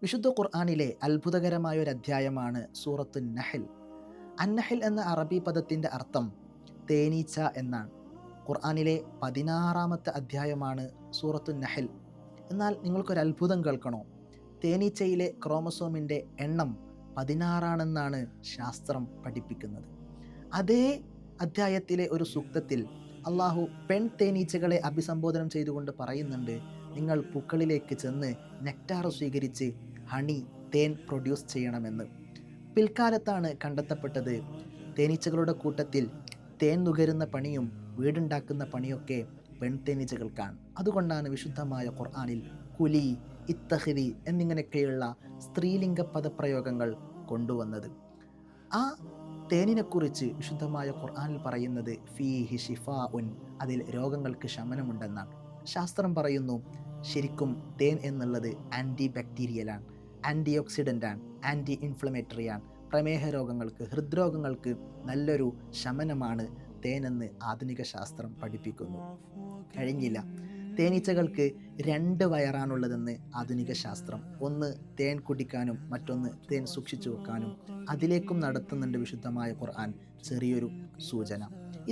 വിശുദ്ധ ഖുർആനിലെ അത്ഭുതകരമായ ഒരു അധ്യായമാണ് സൂറത്തുൻ നഹൽ. അന്നഹൽ എന്ന അറബി പദത്തിൻ്റെ അർത്ഥം തേനീച്ച എന്നാണ്. ഖുർആനിലെ 16-ാമത്തെ അധ്യായമാണ് സൂറത്തുൻ നഹൽ. എന്നാൽ നിങ്ങൾക്കൊരു അത്ഭുതം കേൾക്കണോ? തേനീച്ചയിലെ ക്രോമസോമിൻ്റെ എണ്ണം 16 ശാസ്ത്രം പഠിപ്പിക്കുന്നത്. അതേ അധ്യായത്തിലെ ഒരു സൂക്തത്തിൽ അള്ളാഹു പെൺ തേനീച്ചകളെ അഭിസംബോധന ചെയ്തുകൊണ്ട് പറയുന്നുണ്ട്, നിങ്ങൾ പൂക്കളിലേക്ക് ചെന്ന് നെക്ടാർ സ്വീകരിച്ച് ഹണി, തേൻ പ്രൊഡ്യൂസ് ചെയ്യണമെന്ന്. പിൽക്കാലത്താണ് കണ്ടെത്തപ്പെട്ടത് തേനീച്ചകളുടെ കൂട്ടത്തിൽ തേൻ നുകരുന്ന പണിയും വീടുണ്ടാക്കുന്ന പണിയൊക്കെ പെൺതേനീച്ചകൾക്കാണ്. അതുകൊണ്ടാണ് വിശുദ്ധമായ ഖുർആനിൽ കുലി, ഇത്തഹിരി എന്നിങ്ങനെയൊക്കെയുള്ള സ്ത്രീലിംഗ പദപ്രയോഗങ്ങൾ കൊണ്ടുവന്നത്. ആ തേനിനെക്കുറിച്ച് വിശുദ്ധമായ ഖുർആനിൽ പറയുന്നത് ഫീഹി ഷിഫാഉൻ, അതിൽ രോഗങ്ങൾക്ക് ശമനമുണ്ടെന്നാണ്. ശാസ്ത്രം പറയുന്നു ശരിക്കും തേൻ എന്നുള്ളത് ആൻറ്റി ബാക്ടീരിയലാണ്, ആൻറ്റി ഓക്സിഡൻ്റാണ്, ആൻറ്റി ഇൻഫ്ലമേറ്ററിയാണ്. പ്രമേഹ രോഗങ്ങൾക്ക്, ഹൃദ്രോഗങ്ങൾക്ക് നല്ലൊരു ശമനമാണ് തേനെന്ന് ആധുനിക ശാസ്ത്രം പഠിപ്പിക്കുന്നു. കഴിഞ്ഞില്ല, തേനീച്ചകൾക്ക് 2 വയറാണുള്ളതെന്ന് ആധുനിക ശാസ്ത്രം. ഒന്ന് തേൻ കുടിക്കാനും മറ്റൊന്ന് തേൻ സൂക്ഷിച്ചു വെക്കാനും. അതിലേക്കും നടത്തുന്നുണ്ട് വിശുദ്ധമായ ഖുർആൻ ചെറിയൊരു സൂചന.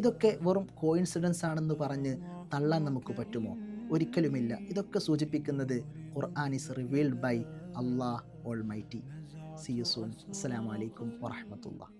ഇതൊക്കെ വെറും കോയിൻസിഡൻസ് ആണെന്ന് പറഞ്ഞ് തള്ളാൻ നമുക്ക് പറ്റുമോ? ഒരിക്കലുമില്ല. ഇതൊക്കെ സൂചിപ്പിക്കുന്നത് Quran is revealed by Allah almighty. See you soon. അസ്സലാമു അലൈക്കും വറഹ്മത്തുള്ളാഹി.